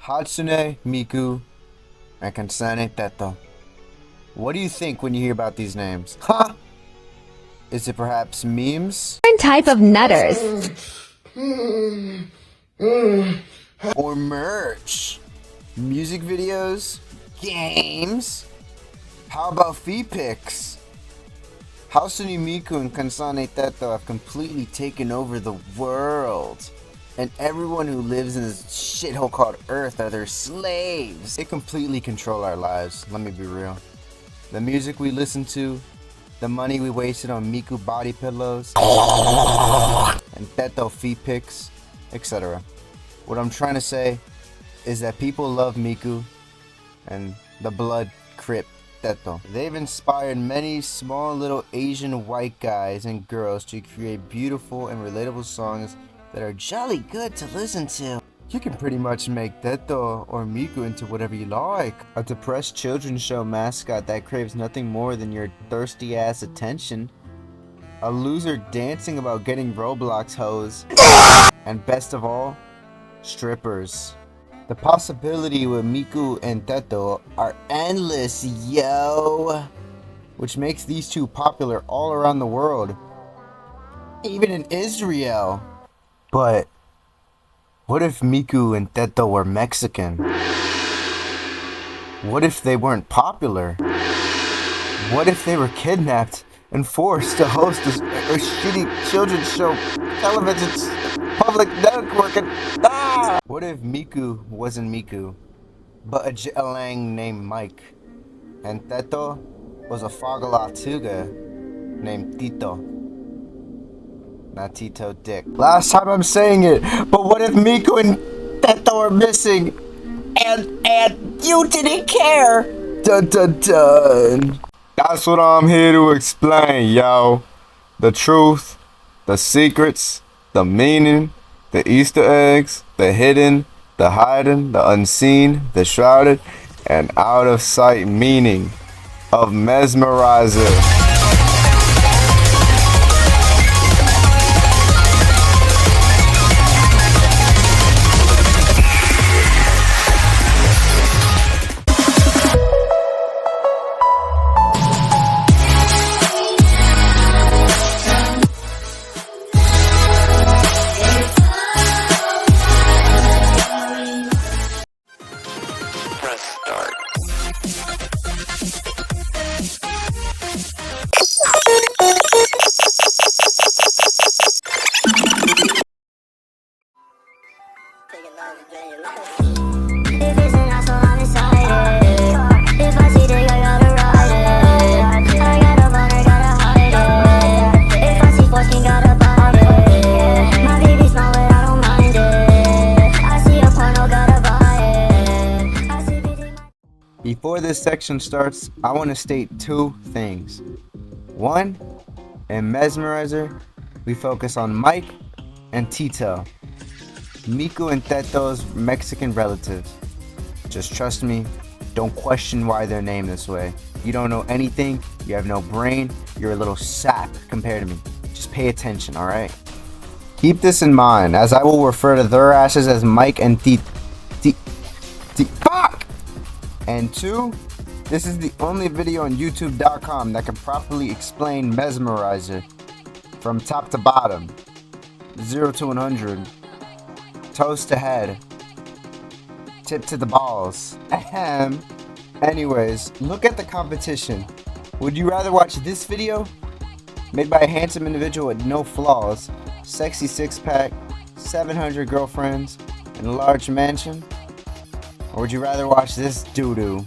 Hatsune Miku and Kansane Teto. What do you think when you hear about these names? Huh? Is it perhaps memes? Different type of nutters. Or merch? Music videos? Games? How about feed pics? Hatsune Miku and Kansane Teto have completely taken over the world. And everyone who lives in this shithole called Earth are their slaves. They completely control our lives, let me be real. The music we listen to, the money we wasted on Miku body pillows, and Teto feet pics, etc. What I'm trying to say is that people love Miku and the blood crip Teto. They've inspired many small little Asian white guys and girls to create beautiful and relatable songs that are jolly good to listen to. You can pretty much make Teto or Miku into whatever you like. A depressed children's show mascot that craves nothing more than your thirsty ass attention. A loser dancing about getting Roblox hoes. And best of all, strippers. The possibility with Miku and Teto are endless, yo! Which makes these two popular all around the world. Even in Israel. But what if Miku and Teto were Mexican? What if they weren't popular? What if they were kidnapped and forced to host a shitty children's show, television, public network, and What if Miku wasn't Miku, but a Jittelang named Mike, and Teto was a Fagalatuga named Tito? Not Tito Dick. Last time I'm saying it, but what if Miku and Teto are missing? And you didn't care? Dun dun dun. That's what I'm here to explain, yo. The truth, the secrets, the meaning, the Easter eggs, the hidden, the hidden, the unseen, the shrouded, and out of sight meaning of Mesmerizer. Before this section starts, I want to state two things. One, in Mesmerizer, we focus on Mike and Tito, Miku and Teto's Mexican relatives. Just trust me, don't question why they're named this way. You don't know anything, you have no brain, you're a little sap compared to me. Just pay attention, alright? Keep this in mind, as I will refer to their asses as Mike and Fuck! And two, this is the only video on YouTube.com that can properly explain Mesmerizer from top to bottom, 0 to 100, toes to head, tip to the balls. Ahem. Anyways, look at the competition. Would you rather watch this video, made by a handsome individual with no flaws, sexy six-pack, 700 girlfriends, and a large mansion? Or would you rather watch this doo-doo?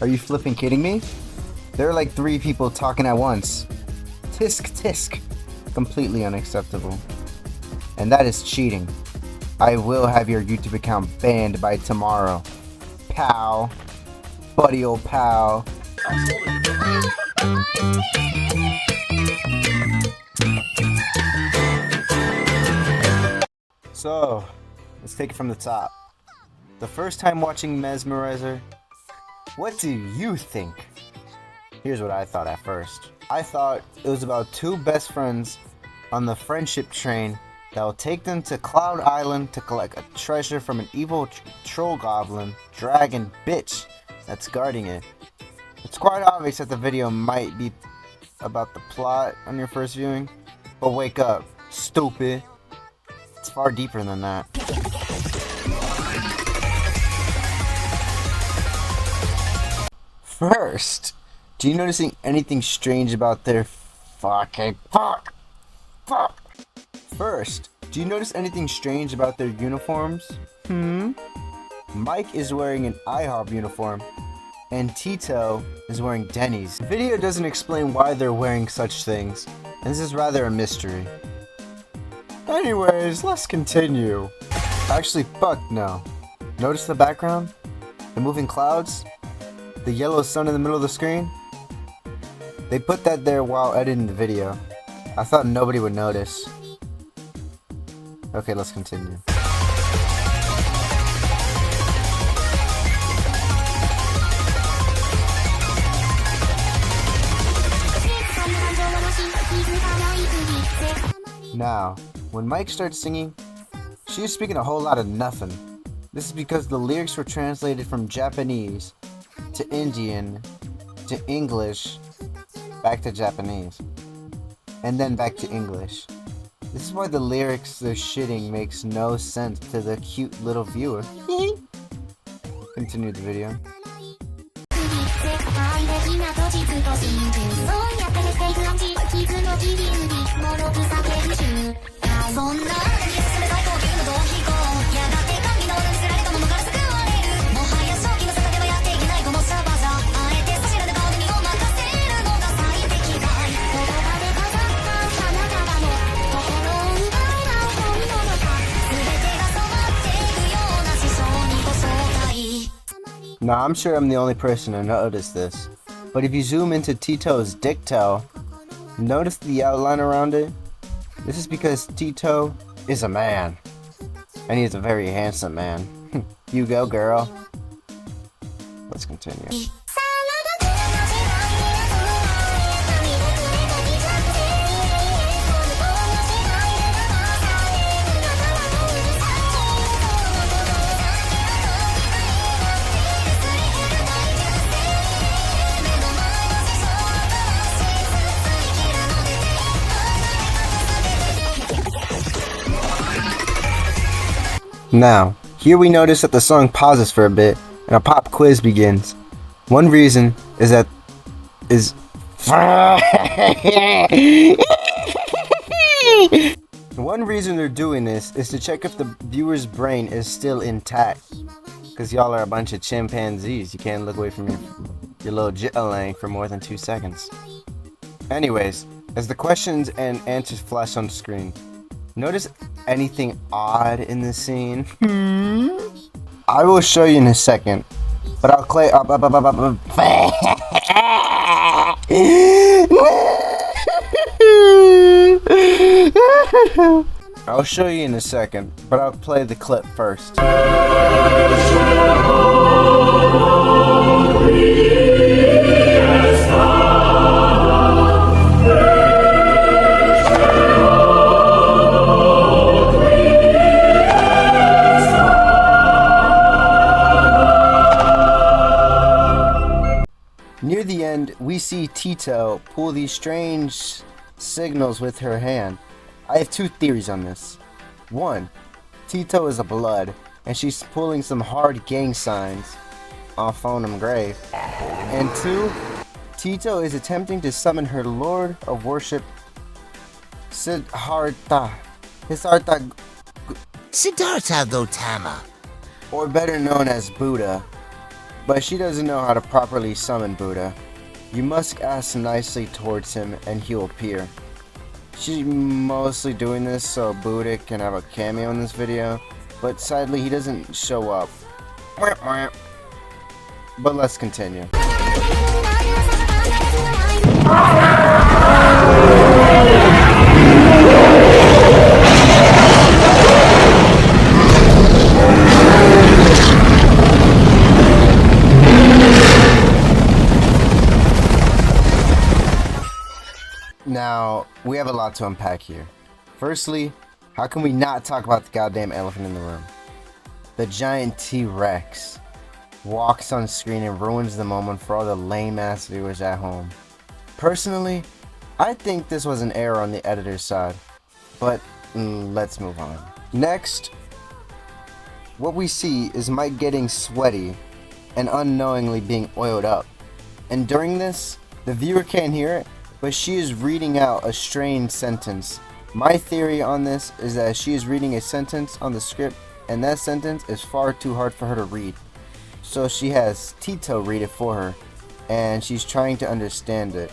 Are you flipping kidding me? There are like 3 people talking at once. Tisk tisk. Completely unacceptable. And that is cheating. I will have your YouTube account banned by tomorrow. Pal. Buddy old pal. So, let's take it from the top. The first time watching Mesmerizer, what do you think? Here's what I thought at first. I thought it was about two best friends on the friendship train that will take them to Cloud Island to collect a treasure from an evil troll goblin, dragon bitch that's guarding it. It's quite obvious that the video might be about the plot on your first viewing, but wake up, stupid. It's far deeper than that. First, do you notice anything strange about their First, do you notice anything strange about their uniforms? Mike is wearing an IHOP uniform, and Tito is wearing Denny's. The video doesn't explain why they're wearing such things, and this is rather a mystery. Anyways, let's continue. Actually, fuck no. Notice the background? The moving clouds? The yellow sun in the middle of the screen? They put that there while editing the video. I thought nobody would notice. Okay, let's continue. Now, when Mike starts singing, she's speaking a whole lot of nothing. This is because the lyrics were translated from Japanese to Indian to English, back to Japanese, and then back to English. This is why the lyrics they're shitting makes no sense to the cute little viewer. Continue the video. Now, I'm sure I'm the only person to notice this, but if you zoom into Tito's dick toe, notice the outline around it? This is because Tito is a man, and he's a very handsome man. You go, girl. Let's continue. Now, here we notice that the song pauses for a bit and a pop quiz begins. One reason is that One reason they're doing this is to check if the viewer's brain is still intact. Cause y'all are a bunch of chimpanzees. You can't look away from your little jitterling for more than 2 seconds. Anyways, as the questions and answers flash on the screen, notice anything odd in this scene? I will show you in a second, but I'll play I'll show you in a second, but I'll play the clip first. Near the end, we see Tito pull these strange signals with her hand. I have two theories on this. One, Tito is a blood, and she's pulling some hard gang signs off Phonum Grave. And two, Tito is attempting to summon her Lord of Worship, Siddhartha Gautama, or better known as Buddha. But she doesn't know how to properly summon Buddha. You must ask nicely towards him and he'll appear. She's mostly doing this so Buddha can have a cameo in this video, but sadly he doesn't show up. But let's continue. Now, we have a lot to unpack here. Firstly, how can we not talk about the goddamn elephant in the room? The giant T-Rex walks on screen and ruins the moment for all the lame-ass viewers at home. Personally, I think this was an error on the editor's side, but let's move on. Next, what we see is Mike getting sweaty and unknowingly being oiled up. And during this, the viewer can't hear it, but she is reading out a strange sentence. My theory on this is that she is reading a sentence on the script, and that sentence is far too hard for her to read. So she has Tito read it for her, and she's trying to understand it.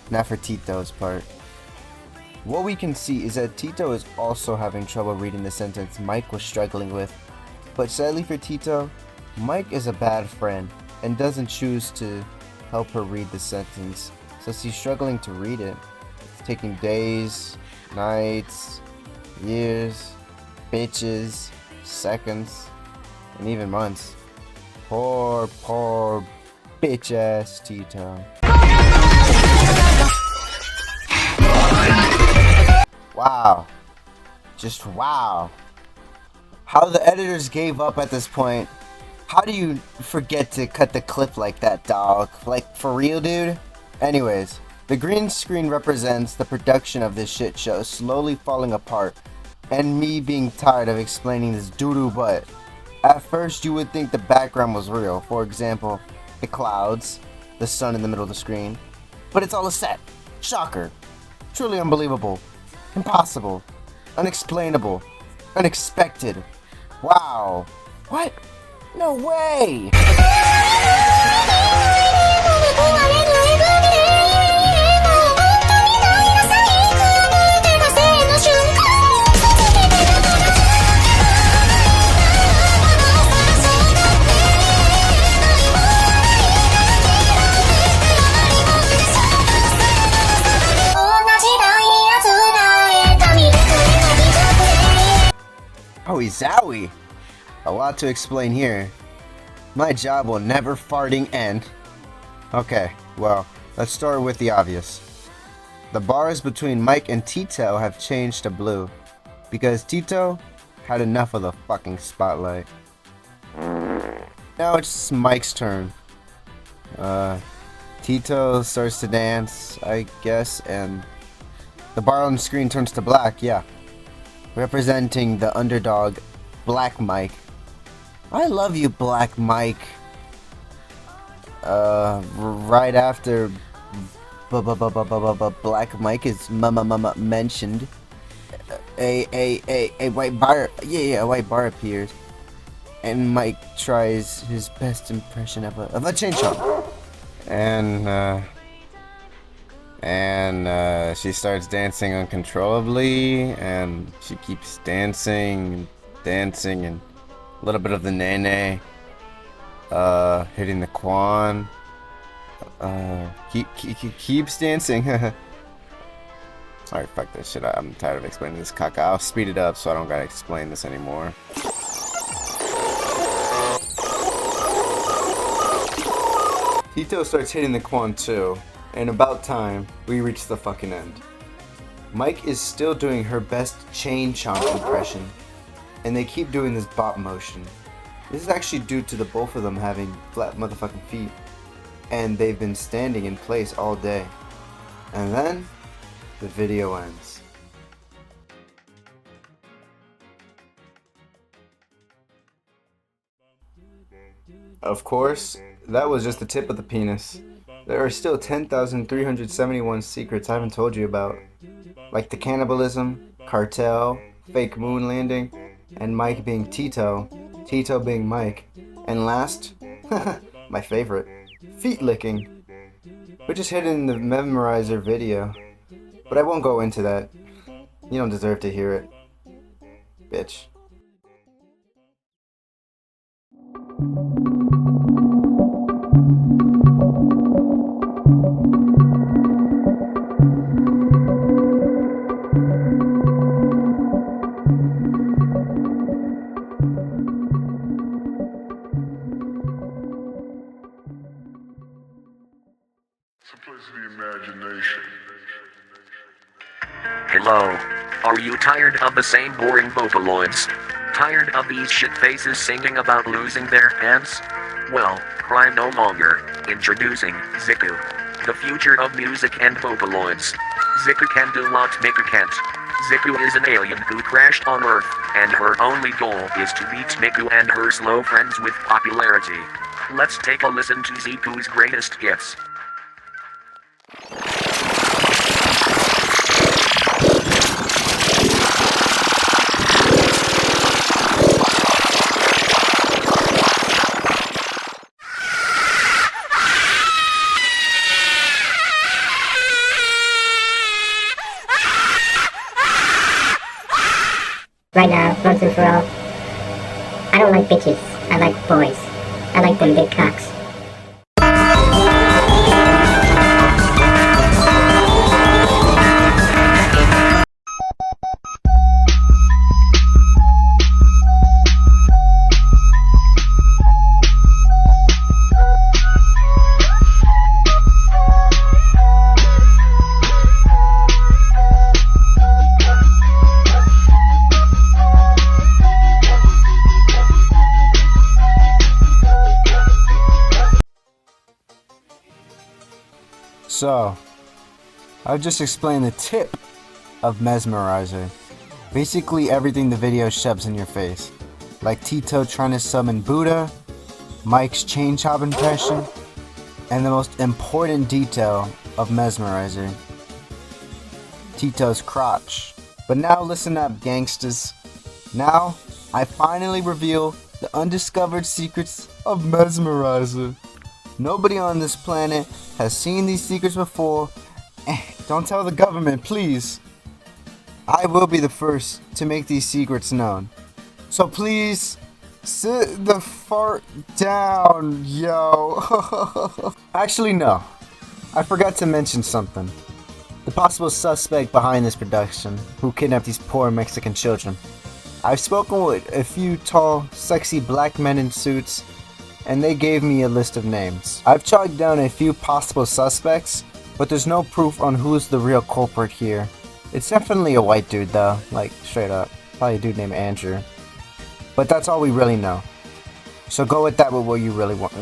Not for Tito's part. What we can see is that Tito is also having trouble reading the sentence Mike was struggling with. But sadly for Tito, Mike is a bad friend and doesn't choose to help her read the sentence, so she's struggling to read it. It's taking days, nights, years, bitches, seconds, and even months. Poor bitch ass Tito. Wow. Just wow. How the editors gave up at this point. How do you forget to cut the clip like that, dog? Like, for real, dude? Anyways, the green screen represents the production of this shit show slowly falling apart, and me being tired of explaining this doo-doo butt. At first, you would think the background was real. For example, the clouds, the sun in the middle of the screen. But it's all a set. Shocker. Truly unbelievable. Impossible. Unexplainable. Unexpected. Wow. What? No way! Howie zowie! A lot to explain here. My job will never farting end. Okay, well, let's start with the obvious. The bars between Mike and Tito have changed to blue, because Tito had enough of the fucking spotlight. Now it's Mike's turn. Tito starts to dance, I guess, and the bar on the screen turns to black, yeah. Representing the underdog, Black Mike. I love you, Black Mike. Right after Black Mike is mentioned, a white bar, a white bar appears, and Mike tries his best impression of a chainsaw, and she starts dancing uncontrollably, and she keeps dancing, and a little bit of the nene, hitting the quan, keeps dancing. Alright, fuck this shit. I'm tired of explaining this caca. I'll speed it up so I don't gotta explain this anymore. Tito starts hitting the quan too, and about time, we reach the fucking end. Mike is still doing her best chain chomp impression, and they keep doing this bop motion. This is actually due to the both of them having flat motherfucking feet, and they've been standing in place all day. And then, the video ends. Of course, that was just the tip of the penis. There are still 10,371 secrets I haven't told you about, like the cannibalism, cartel, fake moon landing, and Mike being Tito, Tito being Mike, and last, my favorite, feet licking, which is hidden in the Mesmerizer video, but I won't go into that. You don't deserve to hear it, bitch. Hello. Are you tired of the same boring Vocaloids? Tired of these shit faces singing about losing their heads? Well, cry no longer. Introducing Ziku, the future of music and Vocaloids. Ziku can do what Miku can't. Ziku is an alien who crashed on Earth, and her only goal is to beat Miku and her slow friends with popularity. Let's take a listen to Ziku's greatest gifts. Right now, once and for all, I don't like bitches. I like boys. I like them big cocks. So, I've just explained the tip of Mesmerizer. Basically everything the video shoves in your face. Like Tito trying to summon Buddha, Mike's chain chop impression, and the most important detail of Mesmerizer, Tito's crotch. But now listen up, gangsters. Now, I finally reveal the undiscovered secrets of Mesmerizer. Nobody on this planet has seen these secrets before. Don't tell the government, please. I will be the first to make these secrets known. So please, sit the fart down, yo. Actually, no. I forgot to mention something. The possible suspect behind this production, who kidnapped these poor Mexican children. I've spoken with a few tall, sexy black men in suits, and they gave me a list of names. I've chalked down a few possible suspects, but there's no proof on who's the real culprit here. It's definitely a white dude though, like straight up. Probably a dude named Andrew. But that's all we really know. So go with that with what you really want.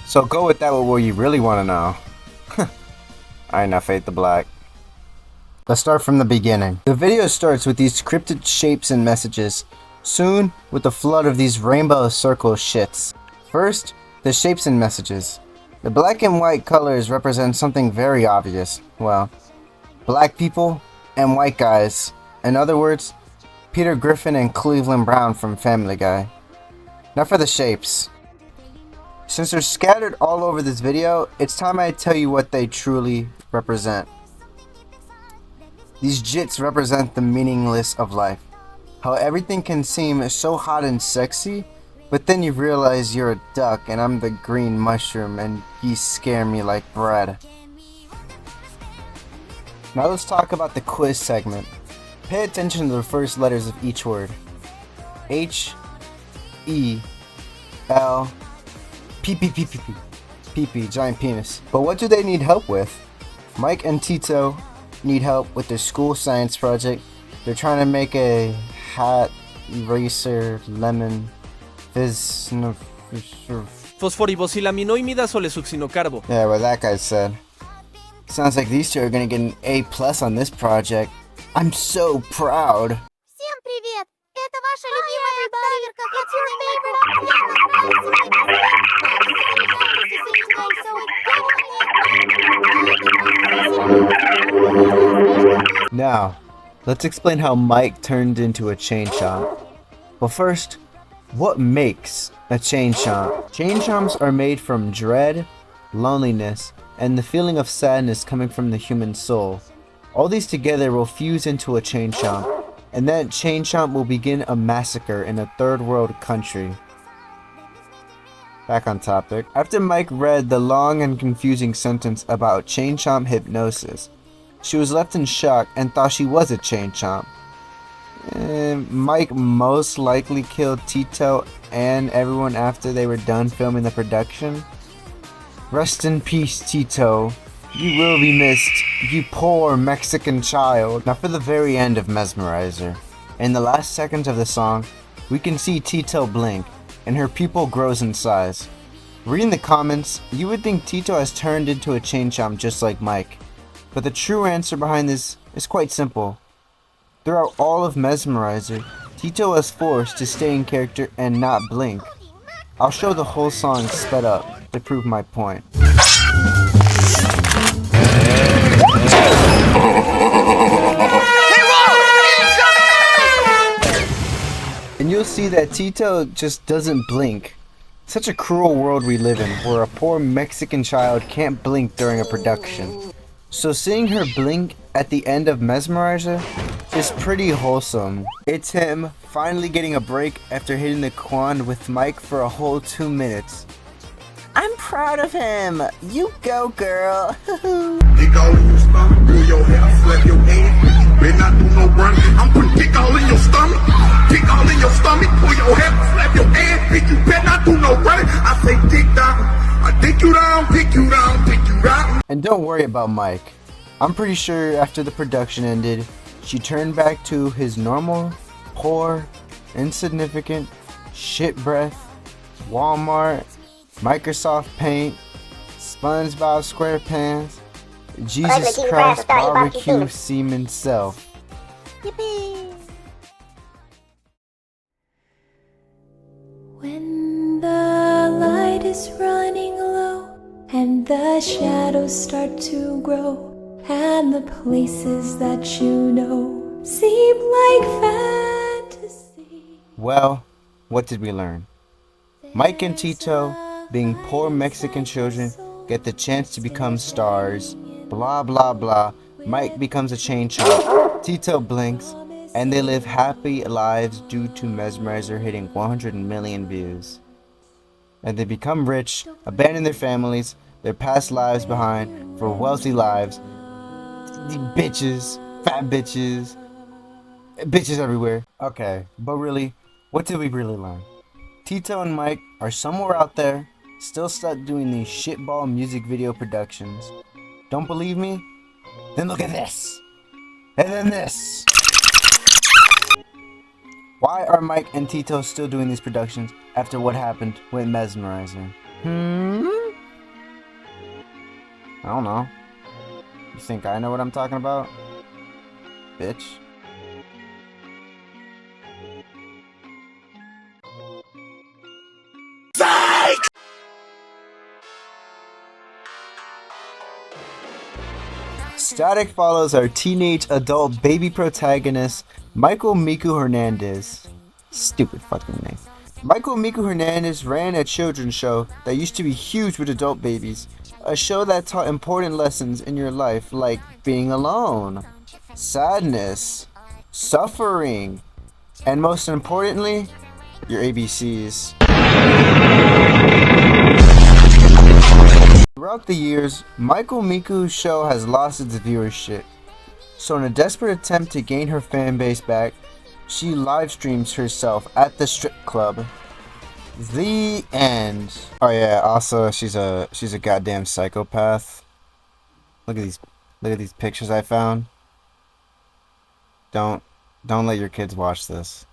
So go with that with what you really want to know. Alright, now fade the black. Let's start from the beginning. The video starts with these cryptic shapes and messages. Soon, with a flood of these rainbow circle shits. First, the shapes and messages. The black and white colors represent something very obvious. Well, black people and white guys. In other words, Peter Griffin and Cleveland Brown from Family Guy. Now for the shapes. Since they're scattered all over this video, it's time I tell you what they truly represent. These jits represent the meaningless of life. How everything can seem so hot and sexy, but then you realize you're a duck and I'm the green mushroom and ye scare me like bread. Now let's talk about the quiz segment. Pay attention to the first letters of each word. H, E, L, P, P, P, P, P. P, P, giant penis. But what do they need help with? Mike and Tito need help with their school science project. They're trying to make a hat, eraser, lemon, fizz, Fosforibosylaminoimida solesuccinocarbo. Yeah, what that guy said. Sounds like these two are gonna get an A+ on this project. I'm so proud. Всем привет! Это ваша любимая Барберка. Now, let's explain how Mike turned into a chain chomp. But first, what makes a chain chomp? Chain chomps are made from dread, loneliness, and the feeling of sadness coming from the human soul. All these together will fuse into a chain chomp, and that chain chomp will begin a massacre in a third world country. Back on topic. After Mike read the long and confusing sentence about chain chomp hypnosis, she was left in shock and thought she was a chain chomp. Mike most likely killed Tito and everyone after they were done filming the production. Rest in peace, Tito. You will be missed, you poor Mexican child. Now for the very end of Mesmerizer. In the last seconds of the song, we can see Tito blink, and her pupil grows in size. Reading the comments, you would think Tito has turned into a chain chomp just like Mike. But the true answer behind this is quite simple. Throughout all of Mesmerizer, Tito was forced to stay in character and not blink. I'll show the whole song sped up to prove my point. And you'll see that Tito just doesn't blink. Such a cruel world we live in, where a poor Mexican child can't blink during a production. So seeing her blink at the end of Mesmerizer is pretty wholesome. It's him finally getting a break after hitting the Quan with Mike for a whole 2 minutes. I'm proud of him! You go, girl! Dick all in your stomach, pull your hair, slap your hand. Better not do no running. I'm putting dick all in your stomach. Dick all in your stomach, pull your hair, slap your hand. Dick, you better not do no running. I say dick down. I dick you down, dick you down, dick you down. And don't worry about Mike. I'm pretty sure after the production ended, she turned back to his normal, poor, insignificant, shit breath, Walmart, Microsoft Paint, SpongeBob SquarePants, Jesus Christ barbecue semen self. Yippee! When the light is running low and the shadows start to grow and the places that you know seem like fantasy. Well, what did we learn? Mike and Tito, being poor Mexican children, get the chance to become stars. Blah blah blah. Mike becomes a chain chomp. Tito blinks, and they live happy lives due to Mesmerizer hitting 100 million views. And they become rich, abandon their families, their past lives behind for wealthy lives. Bitches, fat bitches, bitches everywhere. Okay, but really, what did we really learn? Tito and Mike are somewhere out there, still stuck doing these shitball music video productions. Don't believe me? Then look at this! And then this! Why are Mike and Tito still doing these productions after what happened with Mesmerizer? I don't know. You think I know what I'm talking about? Bitch. Static follows our teenage adult baby protagonist, Michael Miku Hernandez. Stupid fucking name. Michael Miku Hernandez ran a children's show that used to be huge with adult babies. A show that taught important lessons in your life like being alone, sadness, suffering, and most importantly, your ABCs. Throughout the years, Michael Miku's show has lost its viewership. So in a desperate attempt to gain her fan base back, she live streams herself at the strip club. The end. Oh yeah, also she's a goddamn psychopath. Look at these pictures I found. Don't let your kids watch this.